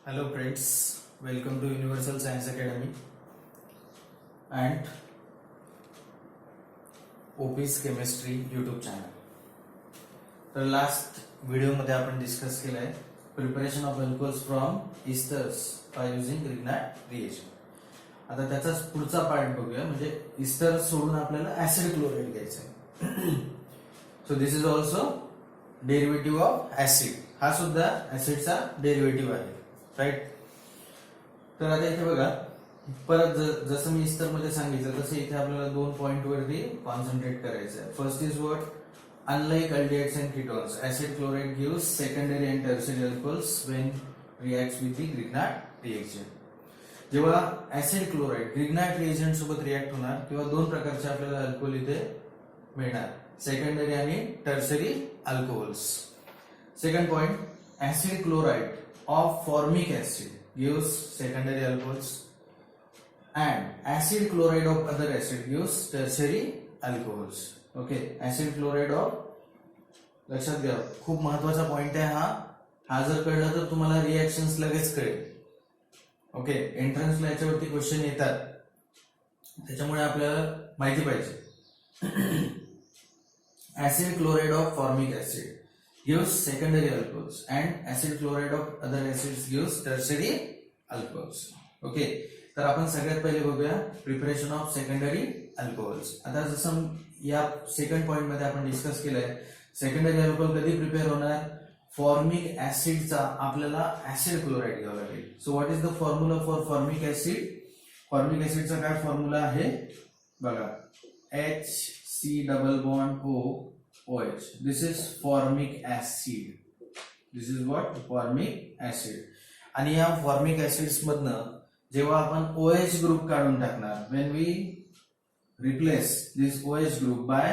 Hello friends, welcome to Universal Science Academy and OP's Chemistry YouTube channel. तर last video मध्ये आपण discuss केलं आहे preparation of alcohols from इस्टर्स by using Grignard reagent. आता त्याचाच पुढचा पार्ट बघूया, म्हणजे इस्टर्स सोडून आपल्याला ऍसिड क्लोराइड घ्यायचं आहे. So this is also derivative of acid. हा सुद्धा ऍसिडचा डेरिव्हेटिव्ह आहे, राईट. तर आता इथे बघा, परत जसं मी इस्टर मध्ये सांगितलं तसं इथे आपल्याला दोन पॉइंट वरती कॉन्सन्ट्रेट करायचं आहे. First is what, unlike aldehydes and ketones, acid chloride gives secondary and tertiary alcohols when reacts with the Grignard reaction. जेव्हा ऍसिड क्लोराइड ग्रिग्नार्ड रिएजंट सोबत रिएक्ट होणार किंवा दोन प्रकारचे आपल्याला अल्कोहोल इथे मिळणार, सेकंडरी आणि tertiary alcohols. Second point, acid chloride of formic acid gives secondary alcohols and acid chloride of other acid gives tertiary alcohols. Okay, acid chloride of, लक्षात घ्या, खूप महत्वाचा पॉइंट आहे हा जर कळला तर तुम्हाला रिएक्शन्स लगेच कळेल. ओके, एंट्रन्सला याच्यावरती क्वेश्चन येतात, त्याच्यामुळे आपल्याला माहिती पाहिजे. acid chloride of formic acid gives secondary alcohols and acid chloride of other acids gives tertiary alcohols. Okay, तर आपण सगळ्यात पहिले बघूया प्रिपरेशन ऑफ सेकंडरी अल्कोहोल्स. आता जसं या सेकंड पॉइंट मध्ये आपण डिस्कस केलंय, सेकंडरी अल्कोहोल कधी प्रिपेअर होणार, फॉर्मिक ऍसिडचा आपल्याला ऍसिड क्लोराइड घ्यावा लागेल. So what is the formula for formic acid? Formic ऍसिडचा काय फॉर्म्युला आहे बघा, HC double bond OH. This is formic acid. This is what? Formic acid. आणि या फॉर्मिक ऍसिड्स मधनं जेव्हा आपण OH ग्रुप काढून टाकणार, when we replace this OH group by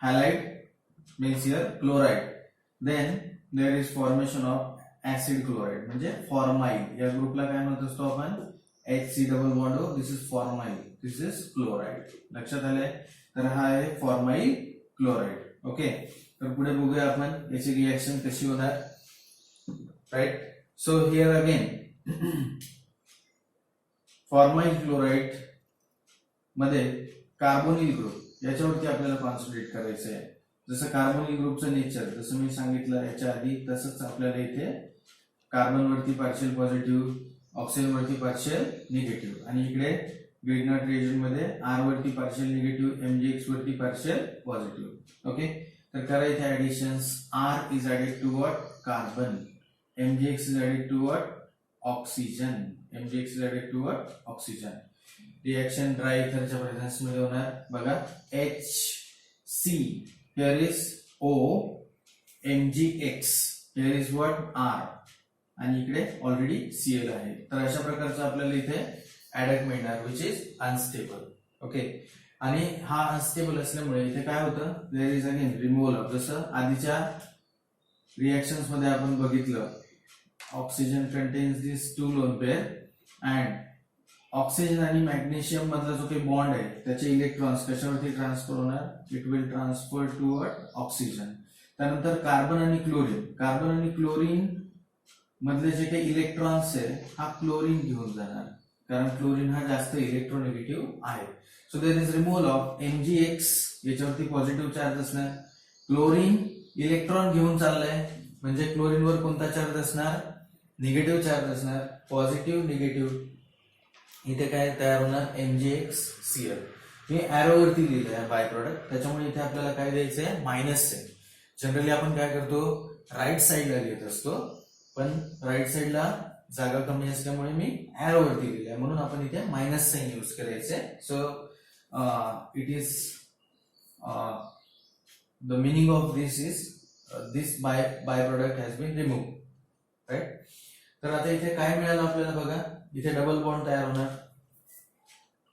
halide, means here chloride, then there is formation of acid chloride, म्हणजे formyl. या ग्रुपला काय म्हणत असतो आपण, HC double bond O. This is formyl, this is chloride. लक्षात आलंय? तर हा आहे फॉर्माइल क्लोराइड. ओके, तर पुढे बघूया आपण याची रिएक्शन कशी होणार, right. So here again formyl chloride मध्ये कार्बोनिल ग्रुप याच्यावरती आपल्याला कॉन्सन्ट्रेट करायचं आहे. जसं कार्बोनिल ग्रुपचं नेचर जसं मी सांगितलं याच्या आधी, तसंच आपल्याला इथे कार्बन वरती पार्शियल पॉझिटिव्ह, ऑक्सिजन वरती पार्शियल निगेटिव्ह, आणि इकडे ग्रिग्नार्ड रिएजंट मध्ये R वरती पार्शियल निगेटिव्ह, MgX वरती पार्शियल पॉझिटिव्ह. ओके, तर करा इथे additions. R is added to what, carbon. MgX is added to what, oxygen. MgX is added to what, oxygen. Reaction dry इथरच्या presence मध्ये होणार. बघा, HC here is O, MgX here is what, R, आणि इकडे already Cl आहे. तर अशा प्रकारचं आपल्याला इथे ऍडक्ट मिळणार, विच इज अनस्टेबल. ओके, आणि हा अनस्टेबल असल्यामुळे इथे काय होतं, there is again removal of, जसं आधीच्या रिएक्शन्स मध्ये आपण बघितलं, oxygen contains this two lone pair and oxygen आणि मॅग्नेशियम मधला जो काही बॉन्ड आहे त्याचे इलेक्ट्रॉन्स कशावरती ट्रान्सफर होणार, it will transfer to oxygen. त्यानंतर कार्बन आणि क्लोरीन मधले जे काही इलेक्ट्रॉन्स आहे हा क्लोरीन घेऊन जाणार, कारण क्लोरीन हा जास्त इलेक्ट्रोनेगेटिव्ह आहे. So there is removal of MgX, याच्यावरती पॉझिटिव्ह चार्ज असणार. क्लोरीन इलेक्ट्रॉन घेऊन चाललाय, म्हणजे क्लोरीनवर कोणता चार्ज असणार, निगेटिव्ह चार्ज असणार. पॉझिटिव्ह निगेटिव्ह, इथे काय तयार होणार, MgXCl. मी एरो वरती लिहिलं आहे बाय प्रोडक्ट, त्याच्यामुळे इथे आपल्याला काय द्यायचंय, मायनस आहे. जनरली आपण काय करतो, राईट साईडला लिहित असतो, पण राईट साईडला जागा कमी असल्यामुळे मी एरो वरती लिहिलंय, म्हणून आपण इथे मायनस साइन यूज करायचे. So it is the meaning of this is this by product has been remove, right. तर आता इथे काय मिळालं आपल्याला बघा, इथे डबल बॉन्ड तयार होणार,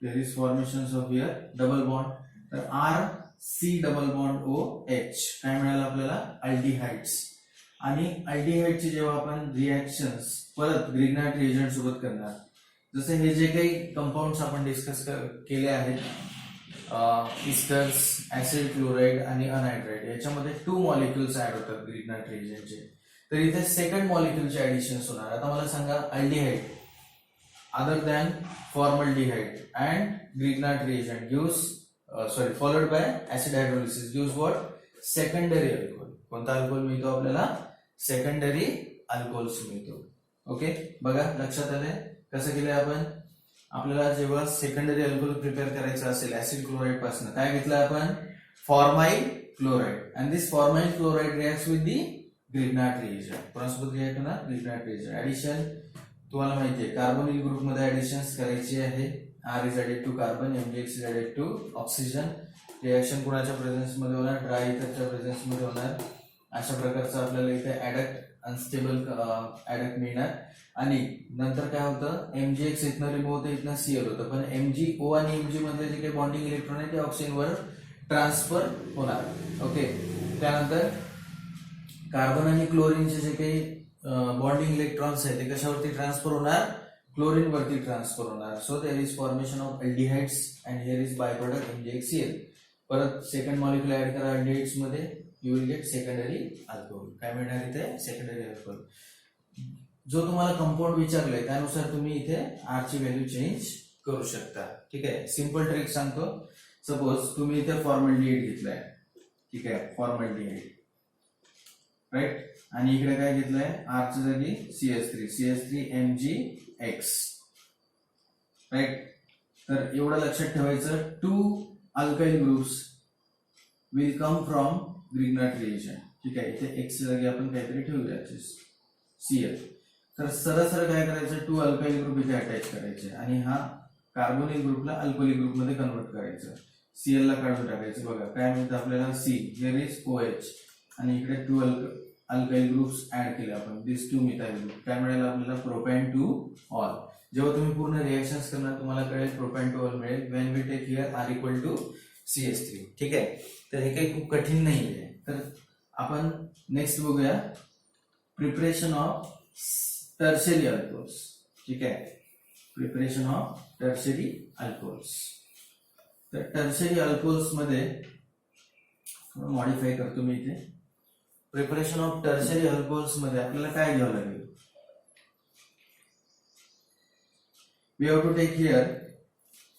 there is formation of here double bond. तर RC डबल बॉन्ड OH काय मिळालं आपल्याला, अल्डिहाइड्स. आणि अल्डिहाइडची जेव्हा आपण रिएक्शन्स परत ग्रिग्नार्ड रिएजंट सोबत करणार, जसे हे जे काही कंपाऊंड्स आपण डिस्कस केले आहेत, इस्टर्स, ऍसिड क्लोराइड आणि अनहायड्राइड, याच्यामध्ये 2 मॉलिक्युल्स ऍड होतात ग्रिग्नार्ड रिएजंटचे. तर इथे सेकंड मॉलिक्युलचे ऍडिशन्स होणार. आता मला सांगा aldehyde other than formaldehyde and Grignard reagent gives followed by acid hydrolysis gives what secondary alcohol. कोणता अल्कोहोल मिळतो आपल्याला? सेकंडरी अल्कोहोल्स मिळतो. ओके, बघा लक्षात आलंय कसं केलंय आपण. आपल्याला जेव्हा सेकंडरी अल्कोहोल प्रिपेअर करायचं असेल ऍसिड क्लोराइड पासून काय घेतलं आपण? Formyl chloride. And this formyl chloride reacts with the Grignard reagent. कोणासोबत रिएक्ट होणार? Grignard reagent. ऍडिशन तुम्हाला माहिती आहे कार्बोनिल ग्रुप मध्ये ऍडिशन्स करायची आहे. R is added to carbon, MgX is added to oxygen. Reaction कोणाच्या प्रेझेन्स मध्ये होणार? ड्राय इथरच्या प्रेझेन्स मध्ये होणार. अशा प्रकारचं आपल्याला इथे ऍडक्ट अनस्टेबल ऍडक्ट मिळणार. आणि नंतर काय होतं? MgX इथनं रिमूव्ह होतं, इथनं Cl होतं, पण MgO आणि Mg मधले जे काही बॉन्डिंग इलेक्ट्रॉन आहे ते ऑक्सिजन वर ट्रान्सफर होणार. ओके, त्यानंतर कार्बन आणि क्लोरीनचे जे काही बॉन्डिंग इलेक्ट्रॉन्स आहेत ते कशावरती ट्रान्सफर होणार? क्लोरीन वरती ट्रान्सफर होणार. So there is formation of aldehydes and here is by product MgXCl. परत सेकंड मॉलिक्युल ऍड करा अल्डिहाइड्स मध्ये, you will get secondary alcohol. काय मिळणार इथे? Secondary alcohol. जो तुम्हाला कंपाऊंड विचारलंय त्यानुसार तुम्ही इथे R ची व्हॅल्यू चेंज करू शकता. ठीक आहे, सिंपल ट्रिक सांगतो. सपोज तुम्ही इथे फॉर्मल्डिहाइड घेतलाय, ठीक आहे, फॉर्मल्डिहाइड राईट, आणि इकडे काय घेतलंय? R च्या जागी CH3 राईट. तर एवढं लक्षात ठेवायचं, 2 alkyl groups will come from Grignard reagent. ठीक आहे, इथे X च्या जागी आपण काहीतरी ठेवूया Cl. तर सरळ सरळ काय करायचं? 2 अल्काइल ग्रुप इथे अटॅच करायचे आणि हा कार्बोनिल ग्रुपला अल्कोहोलिक ग्रुप मध्ये कन्वर्ट करायचं. Cl ला काढून टाकायचं. बघा काय मिळतं आपल्याला? C हिअर इज OH आणि इकडे 2 अल्काइल ग्रुप्स ऍड केले आपण, दिस 2 मिथाइल ग्रुप. काय मिळेल आपल्याला? Propan two ol. जेव्हा तुम्ही पूर्ण रिएक्शन्स करणार तुम्हाला कळेल प्रोपॅन टू ऑल मिळेल when we take here R equal to CH3. ठीक आहे, तर हे काही खूप कठीण नाहीये. तर आपण नेक्स्ट बघूया प्रिपरेशन ऑफ टर्शरी अल्कोहोल्स. ठीक आहे, प्रिपरेशन ऑफ टर्शरी अल्कोहोल्स. तर टर्शरी अल्कोहोल्स मध्ये मॉडिफाय करतो मी इथे. प्रिपरेशन ऑफ टर्शरी अल्कोहोल्स मध्ये आपल्याला काय घ्यावं लागेल? We have to take here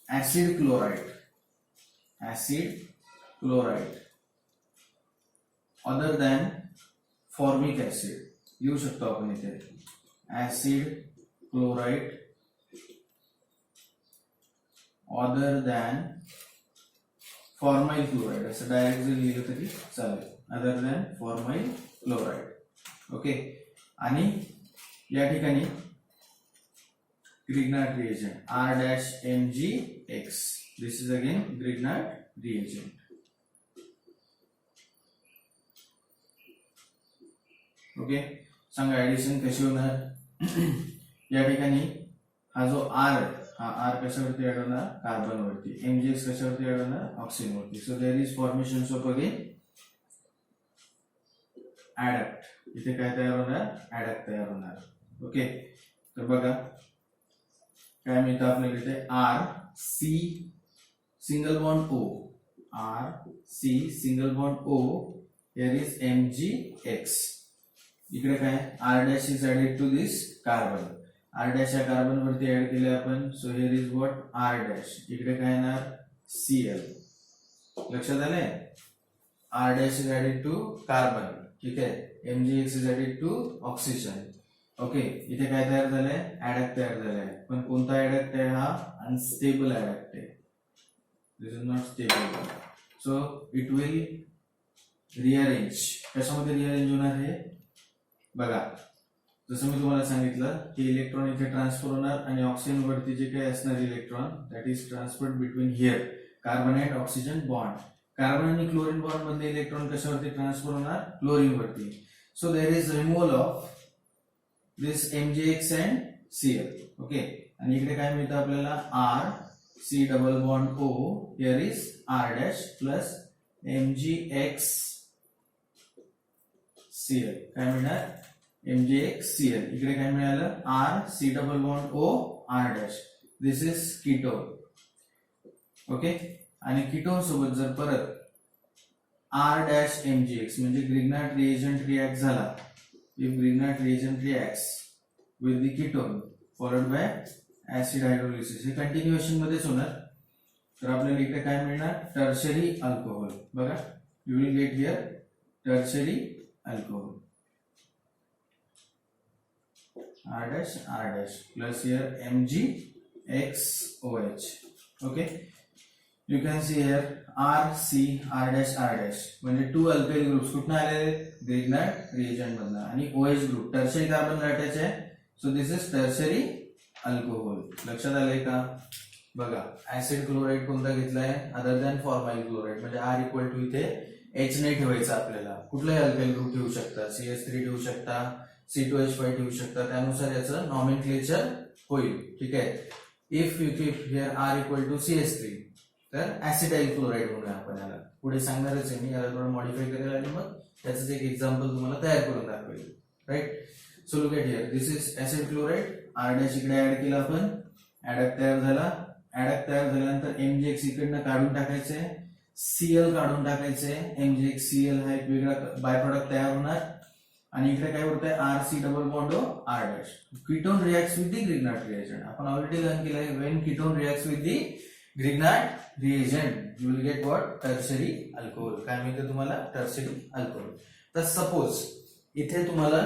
acid chloride other than formic acid. लिहू शकतो आपण इथे acid chloride other than formyl chloride. असं डायरेक्ट जर लिहिलं तरी चालेल, other than formyl chloride. Okay, आणि या ठिकाणी Grignard reagent R-MgX. This is again Grignard reagent. Okay, सांगा ऍडिशन कशी होणार? या ठिकाणी हा जो R हा R कशावरती ऍड होणार? कार्बन वरती. MgX कशावरती ऍड होणार? ऑक्सिजन वरती. So there is formation of again adduct. इथे काय तयार होणार? ऍडक्ट तयार होणार. ओके, तर बघा काय मिळतं आपल्याला इथे? R-C single bond O, R-C single bond O, here is MgX. इकडे काय? R' is added to this carbon. R' या कार्बन वरती ऍड केले आपण. So here is what? R'. इकडे काय येणार? Cl. लक्षात आलंय? R' is added to carbon. ठीक आहे, MgX is added to oxygen. Okay, इथे काय तयार झालंय? ऍडक्ट तयार झालाय. पण कोणता ऍडक्ट आहे हा? अनस्टेबल ऍडक्ट आहे. This is not stable. So it will rearrange. कशामध्ये रिअरेंज होणार हे? बघा, जसं मी तुम्हाला सांगितलं की इलेक्ट्रॉन इथे ट्रान्सफर होणार आणि ऑक्सिजन वरती जे काही असणार electron that is transferred between here carbon and oxygen bond. Carbon आणि क्लोरीन बॉन्ड मधले इलेक्ट्रॉन कशावरती ट्रान्सफर होणार? क्लोरीन वरती. So there is removal of this MgX and Cl. Okay, आणि इकडे काय मिळतं आपल्याला? R-C double bond O, here is R' plus MgX Cl. काय मिळणार? MgXCl. इकडे काय मिळालं? R-C double bond O, R'. This is ketone. Okay, आणि कीटोन सोबत जर परत R-MgX म्हणजे ग्रिग्नार्ड रिएजंट रिॲक्ट झाला if Grignard reagent reacts with the ketone followed by acid hydrolysis, हे कंटिन्युएशन मध्येच होणार. तर आपल्याला इकडे काय मिळणार, टर्शरी अल्कोहोल. बघा, you will get here tertiary alcohol R' plus here MgXOH. Okay, you can see here RC R' म्हणजे 2 अल्काइल ग्रुप्स कुठून आलेले, ग्रिग्नार्ड रिएजंट मधनं, आणि OH group tertiary carbon attach आहे. So this is tertiary alcohol. लक्षात आलंय का? बघा, ऍसिड क्लोराइड कोणता घेतलाय अदर दॅन फॉर्माइल क्लोराइड, म्हणजे R इक्वल टू इथे H नाही ठेवायचं आपल्याला, कुठलाही अल्काइल ग्रुप ठेवू शकता, CH3 ठेवू शकता, C2H5 ठेवू शकता, त्यानुसार याचं नॉमेनक्लेचर होईल. ठीक आहे. If you keep here R equal to CH3 तर ऍसिटाइल क्लोराइड म्हणूया आपण याला. पुढे सांगणारच आहे मी, याला थोडं मॉडिफाय करेल आणि मग त्याच एक एक्झाम्पल तुम्हाला तयार करून दाखवेल. Right. So look at here, this is acid chloride, R' इकडे ऍड केला आपण, ऍडक तयार झाला. ऍडक तयार झाल्यानंतर MgX इकडनं काढून टाकायचंय, Cl काढून टाकायचंय. MgXCl हा एक वेगळा बाय प्रोडक्ट तयार होणार, आणि इकडे काय होत आहे, RC double bond R'. Ketone reacts with the Grignard reagent. आपण ऑलरेडी लर्न केलं आहे, when ketone reacts with the Grignard reagent you will gate what, tertiary alcohol. काय मिळतं तुम्हाला, टर्शरी अल्कोहोल. तर सपोज इथे तुम्हाला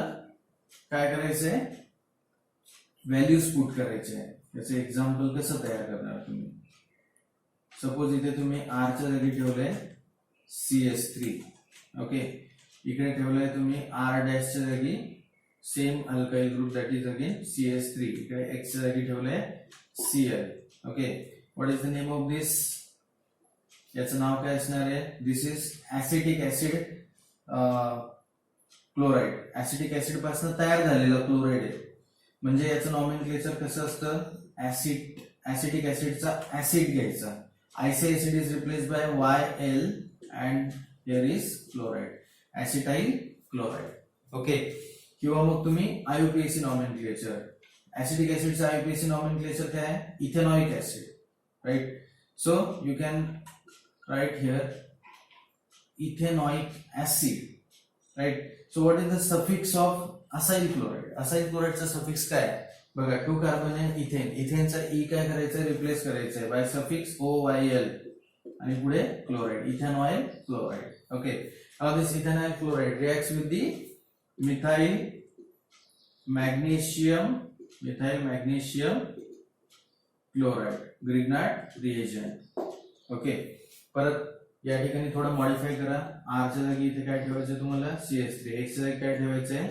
काय करायचंय, व्हॅल्यूज पुट करायचे आहे. त्याचे एक्झाम्पल कसं तयार करणार तुम्ही. सपोज इथे तुम्ही R च्या जागी ठेवलंय CH3. ओके, इकडे ठेवलंय तुम्ही R' च्या जागी same alkyl group that is again CH3. इकडे X च्या जागी ठेवलंय Cl. Okay, what is the name of this, याचं नाव काय असणार आहे, this is acetic acid chloride. Acetic acid पासून तयार झालेला क्लोराइड आहे, म्हणजे याचं नॉमेनक्लेचर कसं असतं, ऍसिटिक ऍसिडचा ऍसिड घ्यायचा. IC is replaced by YL and here is chloride, acetyl chloride. Okay, किंवा मग तुम्ही IUPAC नॉमेनक्लेचर, ऍसिटिक ऍसिडचा IUPAC नॉमेनक्लेचर काय आहे, ethanoic acid. Right. So you can write here ethanoic acid. Right. So what is the suffix of acyl chloride. Acyl क्लोराइडचा suffix काय आहे, बघा, 2 कार्बन आहे इथेन, इथेनचा ई काय करायचं, रिप्लेस करायचंय बाय सफिक्स OYL, आणि पुढे chloride, ethanoyl chloride. Okay, now this ethanoyl chloride reacts with the methyl magnesium chloride, Grignard reagent. Okay, परत या ठिकाणी थोडं मॉडिफाय करा. R च्या जागी इथे काय ठेवायचं तुम्हाला, CH3. X च्या जागी काय ठेवायचंय,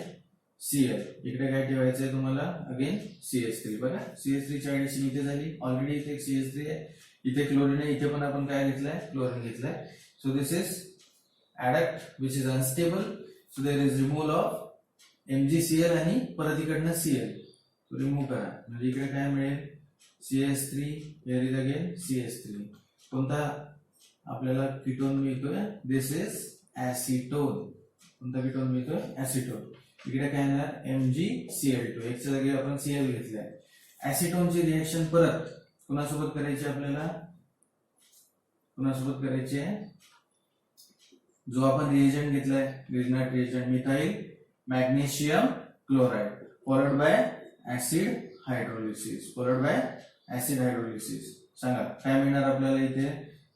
Cl. इकडे काय ठेवायचंय तुम्हाला, अगेन CH3. बघा, CH3 ची ऍडिशन इथे झाली, ऑलरेडी इथे CH3 आहे, इथे क्लोरीन आहे, इथे पण आपण काय घेतलंय, क्लोरीन घेतलंय. So this is adduct which is unstable. So there is removal of MgCl आणि परत इकडनं Cl. सो रिमूव्ह करा, म्हणजे इकडे काय मिळेल, CH3, here is again CH3. कोणता आपल्याला कीटोन मिळतोय, दिस इज ऍसिटोन. कोणता कीटोन मिळतोय, ऍसिटोन. इकडे काय येणार, MgCl2. X च्या जागी आपण Cl घेतलाय. ऍसिटोनची रिएक्शन परत कुणासोबत करायची, आपल्याला कुणासोबत करायची आहे, जो आपण रिएजंट घेतलाय Grignard reagent, methyl magnesium chloride followed by acid hydrolysis. सांगा काय मिळणार आपल्याला. इथे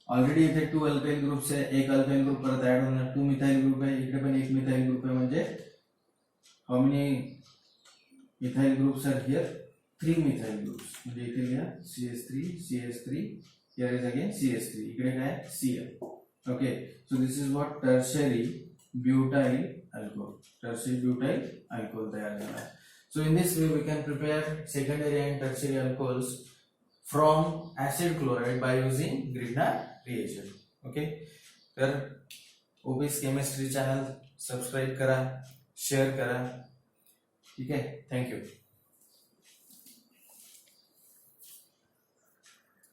ऑलरेडी इथे 2 अल्काइल ग्रुप्स आहे, एक अल्काइल ग्रुप परत ऍड होणार, 2 मिथाइल ग्रुप आहे, इकडे पण एक मिथाइल ग्रुप आहे, म्हणजे how many methyl groups are here, 3 methyl groups. म्हणजे इथे लिहा CH3, here is again CH3, इकडे काय Cl. Okay, so this is what tertiary butyl alcohol तयार झाला. So in this way we can prepare secondary and tertiary alcohols from acid chloride by using Grignard reagent. Okay, तर OBS chemistry channel subscribe करा, share करा. ठीक आहे, thank you.